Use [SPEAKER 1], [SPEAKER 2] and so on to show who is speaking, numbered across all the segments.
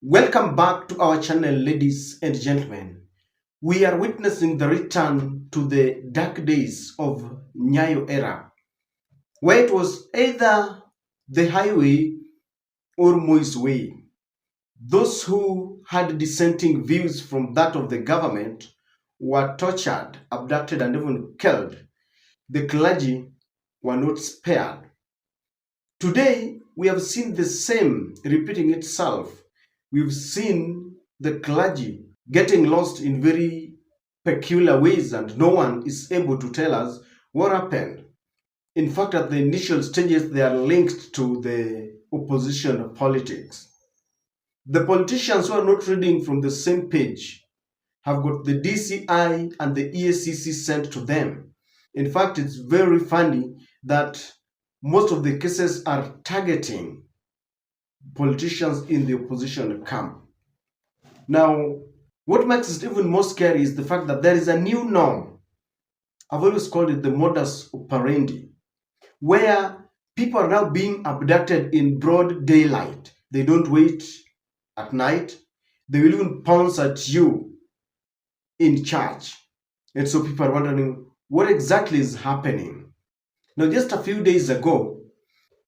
[SPEAKER 1] Welcome back to our channel, ladies and gentlemen. We are witnessing the return to the dark days of Nyayo era, where it was either the highway or Moi's way. Those who had dissenting views from that of the government were tortured, abducted, and even killed. The clergy were not spared. Today, we have seen the same repeating itself. We've seen the clergy getting lost in very peculiar ways, and no one is able to tell us what happened. In fact, at the initial stages, they are linked to the opposition politics. The politicians who are not reading from the same page have got the DCI and the EACC sent to them. In fact, it's very funny that most of the cases are targeting politicians in the opposition camp. Now, what makes it even more scary is the fact that there is a new norm. I've always called it the modus operandi, where people are now being abducted in broad daylight. They don't wait at night. They will even pounce at you in church. And so people are wondering what exactly is happening. Now, just a few days ago,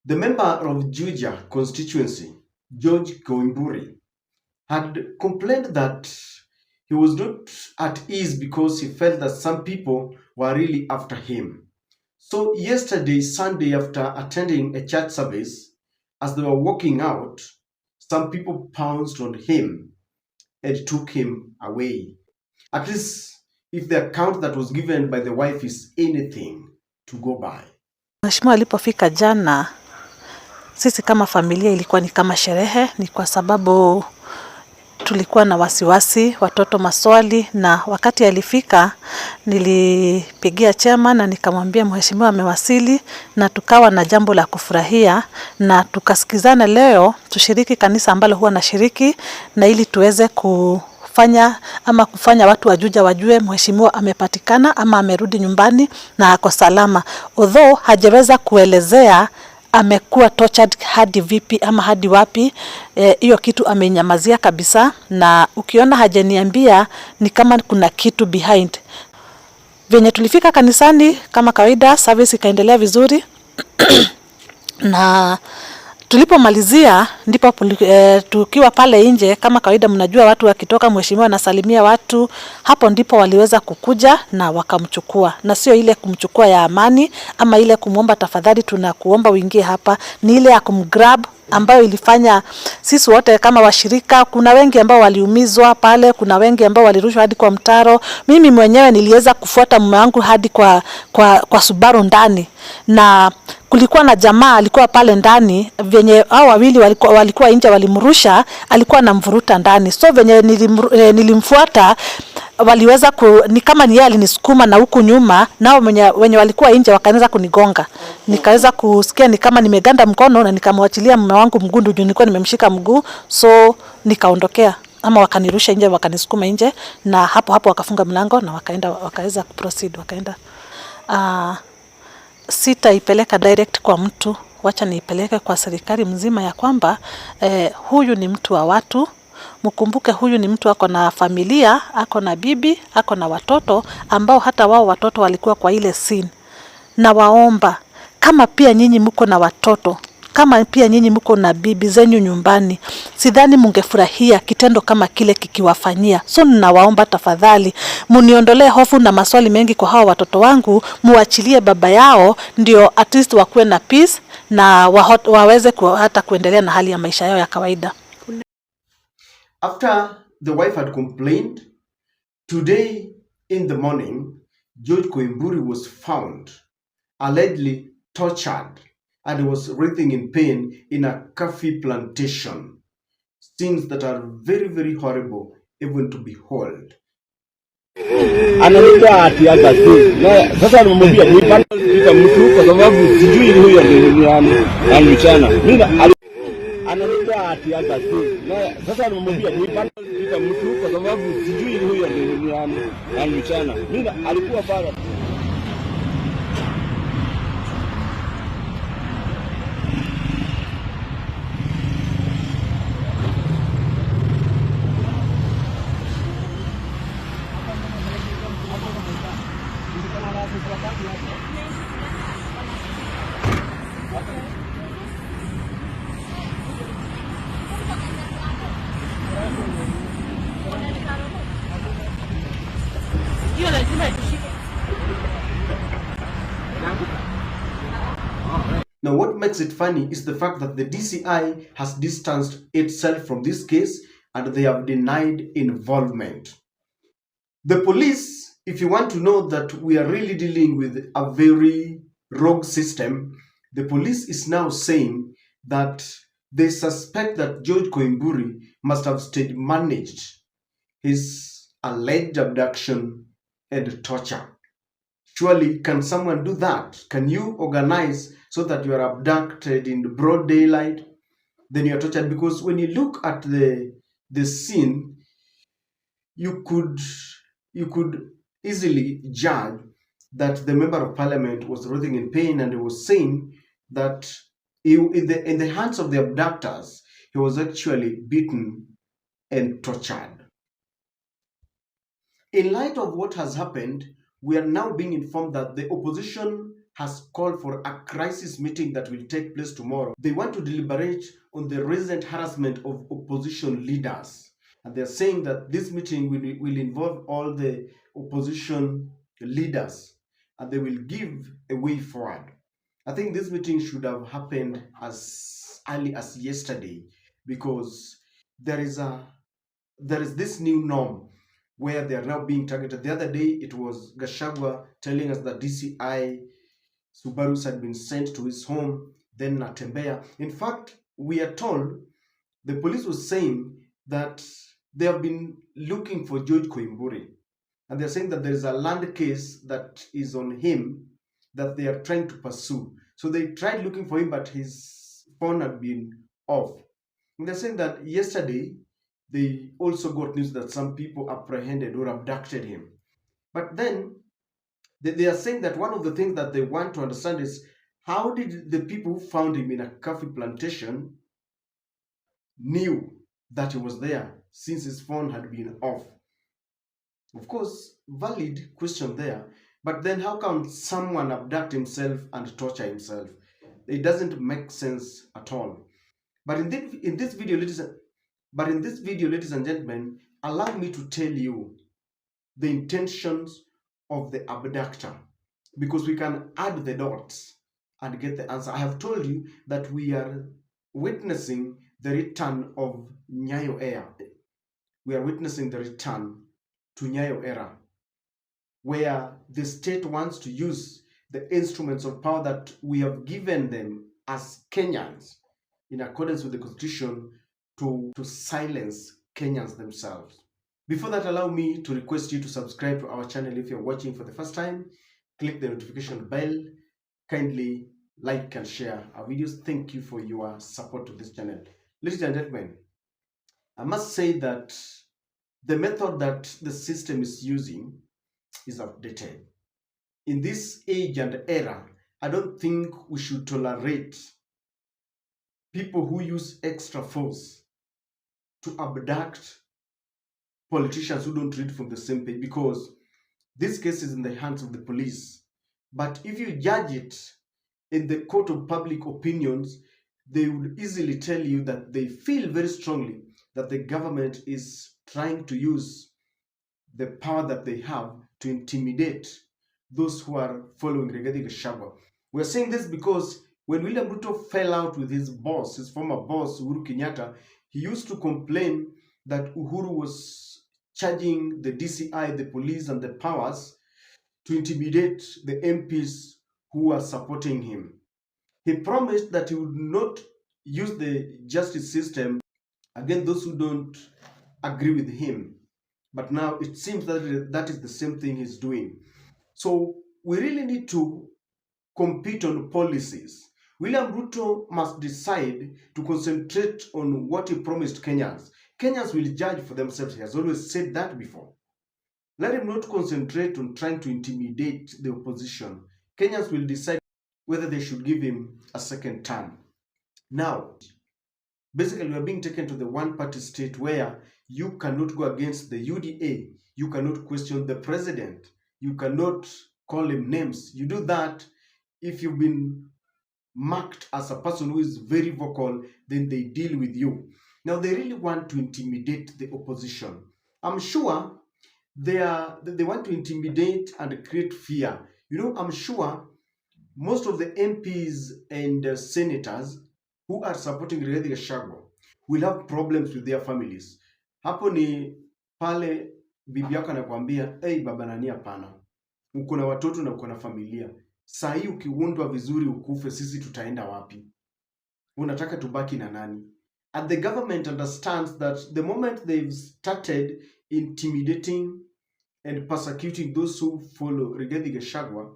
[SPEAKER 1] the member of Juja constituency, George Koimburi, had complained that he was not at ease because he felt that some people were really after him. So yesterday, Sunday, after attending a church service, as they were walking out, some people pounced on him and took him away. At least if the account that was given by the wife is anything to go by.
[SPEAKER 2] Mheshimiwa alipofika jana, sisi kama familia ilikuwa ni kama sherehe, ni kwa sababu tulikuwa na wasiwasi, watoto maswali, na wakati alifika nilipigia chama na nikamwambia mheshimiwa amewasili, na tukawa na jambo la kufurahia, na tukasikizana leo tushiriki kanisa ambalo huwa na shiriki, na ili tuweze kufanya watu wa Juja wajue mheshimiwa amepatikana ama amerudi nyumbani na ako salama. Although hajaweza kuelezea amekuwa tortured hadi vipi ama hadi wapi, hiyo kitu amenyamazia kabisa, na ukiona hajaniambia ni kama kuna kitu behind. Venye tulifika kanisani kama kawaida, service ikaendelea vizuri na tulipomalizia ndipo tukiwa pale nje, kama kawaida mnajua watu wakitoka mheshimiwa anasalimia watu, hapo ndipo waliweza kukuja na wakamchukua, na sio ile kumchukua ya amani ama ile kumuomba tafadhali tunakuomba uingie hapa, ni ile ya kumgrab ambayo ilifanya sisi wote kama washirika. Kuna wengi ambao waliumizwa pale, kuna wengi ambao walirushwa hadi kwa mtaro. Mimi mwenyewe niliweza kufuata mume wangu hadi kwa Subaru ndani, na kulikuwa na jamaa alikuwa pale ndani, venye hao wawili walikuwa nje walimrusha, alikuwa anamvuruta ndani. So venye nilimfuata waliweza ni kama ni yeye alinisukuma na huku nyuma, nao wenye walikuwa nje wakaanza kunigonga. Nikaweza kusikia ni kama nimeganda mkono, na nikamwachilia mume wangu mguu, ndio nilikuwa nimemshika mguu, so nikaondokea ama wakanirusha nje, wakanisukuma nje, na hapo wakafunga mlango na wakaweza kuproceed wakaenda. Sitaipeleka direct kwa mtu, wacha niipeleke kwa serikali mzima ya kwamba huyu ni mtu wa watu. Mkumbuke huyu ni mtu ako na familia, ako na bibi, ako na watoto ambao hata wao watoto walikuwa kwa ile scene. Na waomba kama pia nyinyi mko na watoto, kama pia nyinyi mko na bibi zenyu nyumbani, sidhani mungefurahia kitendo kama kile kikiwafanyia. So ninawaomba tafadhali muniondolee hofu na maswali mengi kwa hao watoto wangu, muachilie baba yao, ndio at least wakuwe na peace na waweze hata kuendelea na hali ya maisha yao ya kawaida.
[SPEAKER 1] After the wife had complained, today in the morning, George Koimburi was found, allegedly tortured, and was writhing in pain in a coffee plantation. Scenes that are very, very horrible even to behold.
[SPEAKER 3] Analikuwa atiaga tu. Na sasa nimemwambia kuipata mtu kwa sababu sijui huyo ndio ananichana. Mimi analikuwa atiaga tu. Na sasa nimemwambia kuipata mtu kwa sababu sijui huyo ndio ananichana. Mimi alikuwa pale.
[SPEAKER 1] Now, what makes it funny is the fact that the DCI has distanced itself from this case and they have denied involvement. The police, if you want to know that we are really dealing with a very rogue system, the police is now saying that they suspect that George Koimburi must have stage managed his alleged abduction and torture. Surely, can someone do that? Can you organize so that you are abducted in broad daylight, then you are tortured? Because when you look at the scene, you could easily judge that the member of parliament was writhing in pain and he was saying that in the hands of the abductors, he was actually beaten and tortured. In light of what has happened, we are now being informed that the opposition has called for a crisis meeting that will take place tomorrow. They want to deliberate on the recent harassment of opposition leaders. And they're saying that this meeting will involve all the opposition leaders and they will give a way forward. I think this meeting should have happened as early as yesterday because there is this new norm where they are now being targeted. The other day, it was Gachagua telling us that DCI Subarus had been sent to his home, then Natembeya. In fact, we are told the police was saying that they have been looking for George Koimburi. And they're saying that there is a land case that is on him that they are trying to pursue. So they tried looking for him, but his phone had been off. And they're saying that yesterday, they also got news that some people apprehended or abducted him. But then they are saying that one of the things that they want to understand is how did the people who found him in a coffee plantation knew that he was there since his phone had been off? Of course, valid question there. But then how can someone abduct himself and torture himself? It doesn't make sense at all. But in this video, ladies and gentlemen, allow me to tell you the intentions of the abductor, because we can add the dots and get the answer. I have told you that we are witnessing the return of Nyayo era. We are witnessing the return to Nyayo era, where the state wants to use the instruments of power that we have given them as Kenyans in accordance with the constitution to silence Kenyans themselves. Before that, allow me to request you to subscribe to our channel if you're watching for the first time. Click the notification bell. Kindly like and share our videos. Thank you for your support to this channel. Ladies and gentlemen, I must say that the method that the system is using is outdated. In this age and era, I don't think we should tolerate people who use extra force to abduct politicians who don't read from the same page, because this case is in the hands of the police. But if you judge it in the court of public opinions, they would easily tell you that they feel very strongly that the government is trying to use the power that they have to intimidate those who are following Rigathi Gachagua. We're saying this because when William Ruto fell out with his boss, his former boss, Uhuru Kenyatta, he used to complain that Uhuru was charging the DCI, the police, and the powers to intimidate the MPs who are supporting him. He promised that he would not use the justice system against those who don't agree with him. But now it seems that that is the same thing he's doing. So we really need to compete on policies. William Ruto must decide to concentrate on what he promised Kenyans. Kenyans will judge for themselves. He has always said that before. Let him not concentrate on trying to intimidate the opposition. Kenyans will decide whether they should give him a second term. Now, basically, we are being taken to the one-party state where you cannot go against the UDA. You cannot question the president. You cannot call him names. You do that if you've been marked as a person who is very vocal, then they deal with you. Now, they really want to intimidate the opposition. I'm sure they want to intimidate and create fear. I'm sure most of the MPs and senators who are supporting Rigathi Gachagua will have problems with their families. Hapo ni pale bibi yako anakuambia, hey, baba nani, hapana, uko na watoto na uko na familia. Saa hii ukiundwa vizuri ukufe, sisi tutaenda wapi? Unataka tubaki na nani? And the government understands that the moment they've started intimidating and persecuting those who follow Rigathi Gachagua,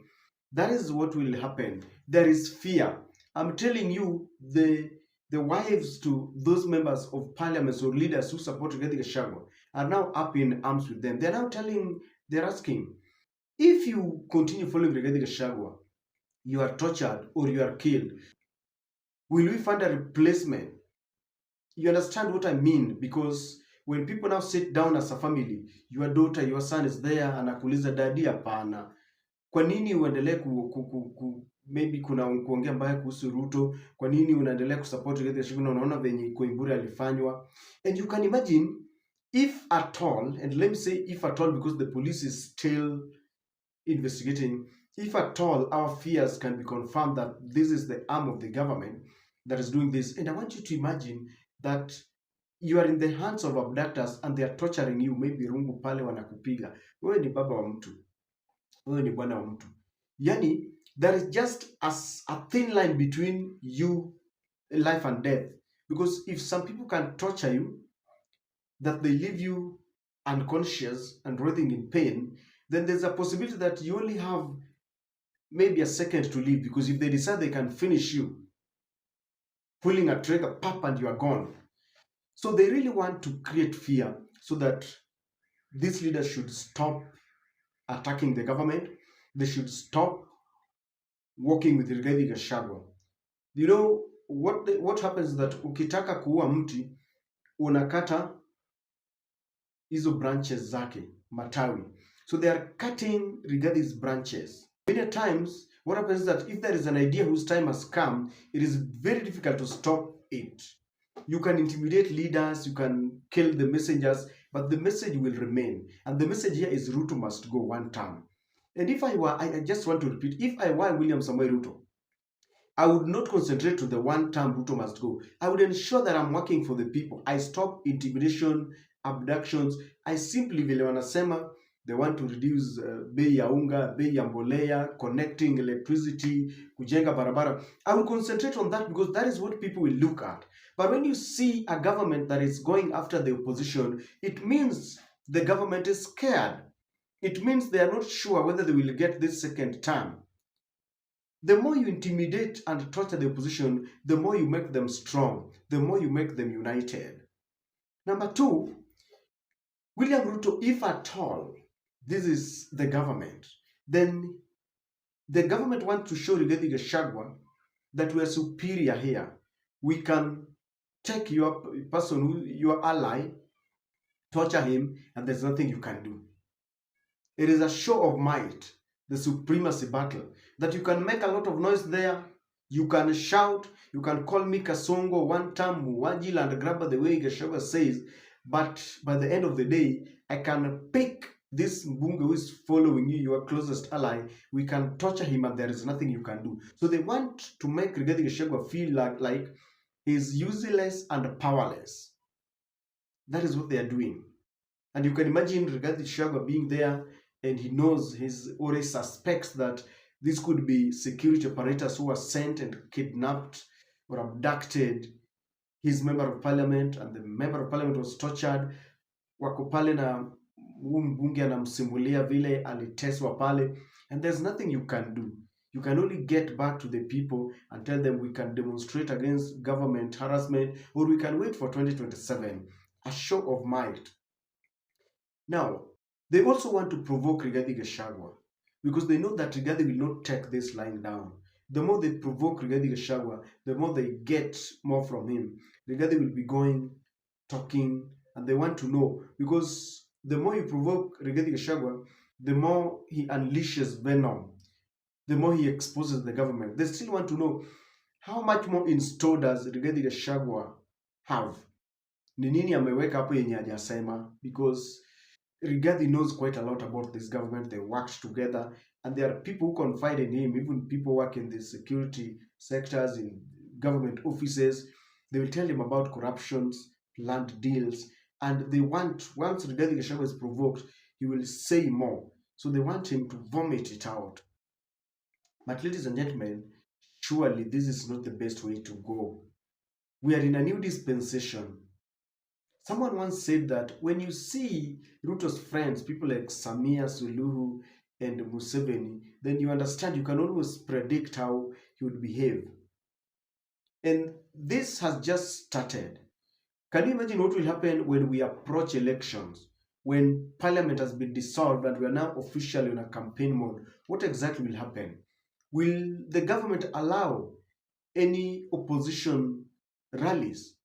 [SPEAKER 1] that is what will happen. There is fear. I'm telling you, the wives to those members of parliament or leaders who support Rigathi Gachagua are now up in arms with them. They're asking, if you continue following Rigathi Gachagua, you are tortured or you are killed, will we find a replacement? You understand what I mean? Because when people now sit down as a family, your daughter, your son is there, anakuuliza daddy, hapana, kwa nini uendelee maybe kuna kuongea mbaya kuhusu Ruto? Kwa nini unaendelea kusupport Rigathi Gachagua? Unaona venye Koimburi alifanywa. And you can imagine, if at all, and let me say if at all, because the police is still investigating, if at all our fears can be confirmed that this is the arm of the government that is doing this. And I want you to imagine that you are in the hands of abductors and they are torturing you. Maybe rungu pale wanakupiga, wewe ni baba wa mtu, wewe ni bwana wa mtu. Yani, there is just a thin line between you, life and death. Because if some people can torture you, that they leave you unconscious and writhing in pain, then there's a possibility that you only have maybe a second to live. Because if they decide they can finish you, pulling a trigger, pop, and you are gone. So they really want to create fear so that these leaders should stop attacking the government. They should stop working with Rigathi Gachagua. You know what happens is that ukitaka kuua mti unakata hizo branches zake, matawi. So they are cutting Rigathi's branches. Many times what happens is that if there is an idea whose time has come, it is very difficult to stop it. You can intimidate leaders, you can kill the messengers, but the message will remain. And the message here is Ruto must go one term. And if I were, I just want to repeat, if I were William Samoei Ruto, I would not concentrate to the one term Ruto must go. I would ensure that I'm working for the people. I stop intimidation, abductions. I simply, vile wanasema, they want to reduce bei ya unga, bei ya mbolea, connecting electricity, kujenga barabara. I will concentrate on that because that is what people will look at. But when you see a government that is going after the opposition, it means the government is scared. It means they are not sure whether they will get this second term. The more you intimidate and torture the opposition, the more you make them strong, the more you make them united. Number two, William Ruto, if at all this is the government, then the government wants to show Rigathi Gachagua that we are superior here. We can take your person, your ally, torture him, and there's nothing you can do. It is a show of might, the supremacy battle, that you can make a lot of noise there, you can shout, you can call me Kasongo, one time Wajil and grabber the way Gachagua says, but by the end of the day, I can pick this Mbunge who is following you, your closest ally, we can torture him and there is nothing you can do. So they want to make Rigathi Gachagua feel like he's useless and powerless. That is what they are doing. And you can imagine Rigathi Gachagua being there and he knows, he's already suspects that this could be security operators who were sent and kidnapped or abducted his member of parliament, and the member of parliament was tortured. Wako pale na mbunge anamsimulia vile aliteswa pale, and there's nothing you can do. You can only get back to the people and tell them we can demonstrate against government harassment, or we can wait for 2027, a show of might. Now, they also want to provoke Rigathi Gachagua because they know that Rigathi will not take this lying down. The more they provoke Rigathi Gachagua, the more they get more from him. Rigathi will be going, talking, and they want to know, because the more you provoke Rigathi Gachagua, the more he unleashes venom, the more he exposes the government. They still want to know how much more in store does Rigathi Gachagua have. Ni nini ameweka hapo yenye hajasema, because Rigathi knows quite a lot about this government. They worked together. And there are people who confide in him, even people work in the security sectors, in government offices. They will tell him about corruptions, planned deals, and they want, once Rigathi Gachagua is provoked, he will say more. So they want him to vomit it out. But ladies and gentlemen, surely this is not the best way to go. We are in a new dispensation. Someone once said that when you see Ruto's friends, people like Samia Suluhu and Museveni, then you understand, you can always predict how he would behave. And this has just started. Can you imagine what will happen when we approach elections? When parliament has been dissolved and we are now officially on a campaign mode, what exactly will happen? Will the government allow any opposition rallies?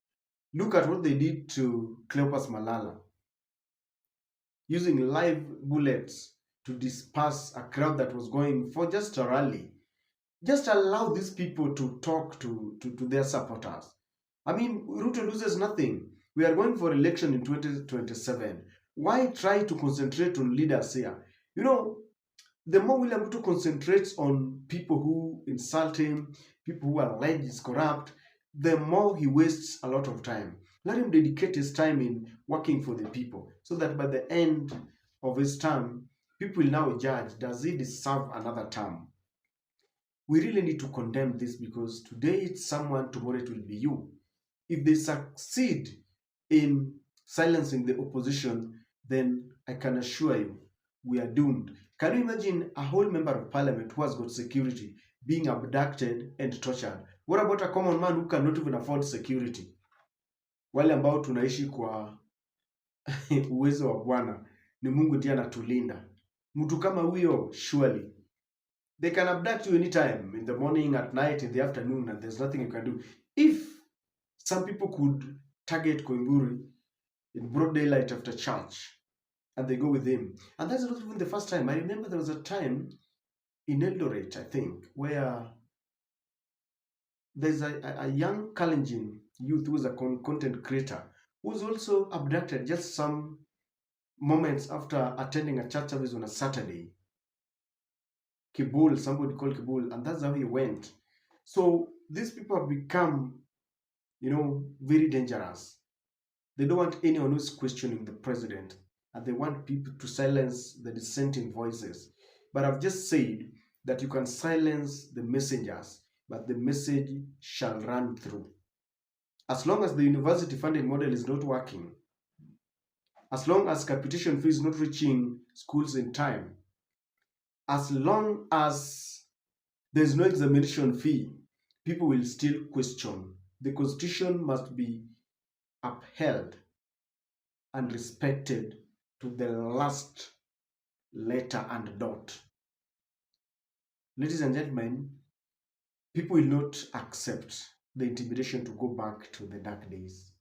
[SPEAKER 1] Look at what they did to Cleopas Malala, using live bullets to disperse a crowd that was going for just a rally. Just allow these people to talk to their supporters. I mean, Ruto loses nothing. We are going for election in 2027. Why try to concentrate on leaders here? You know, the more William Ruto concentrates on people who insult him, people who are alleged is corrupt, the more he wastes a lot of time. Let him dedicate his time in working for the people, so that by the end of his term, people will now judge, does he deserve another term? We really need to condemn this, because today it's someone, tomorrow it will be you. If they succeed in silencing the opposition, then I can assure you we are doomed. Can you imagine a whole member of parliament who has got security being abducted and tortured? What about a common man who cannot even afford security? Wale ambao tunaishi kwa uwezo wa Bwana, ni Mungu ndiye anatulinda. Mtu kama huyo, surely they can abduct you anytime, in the morning, at night, in the afternoon, and there's nothing you can do. If some people could target Koimburi in broad daylight after church, and they go with him, and that's not even the first time. I remember there was a time in Eldoret, I think, where there's a young Kalenjin youth who was a content creator who was also abducted just some moments after attending a church service on a Saturday. Kibul, somebody called Kibul, and that's how he went. So these people have become, very dangerous. They don't want anyone who's questioning the president, and they want people to silence the dissenting voices. But I've just said that you can silence the messengers, but the message shall run through. As long as the university funding model is not working, as long as capitation fee is not reaching schools in time, as long as there's no examination fee, people will still question. The constitution must be upheld and respected to the last letter and dot. Ladies and gentlemen, people will not accept the intimidation to go back to the dark days.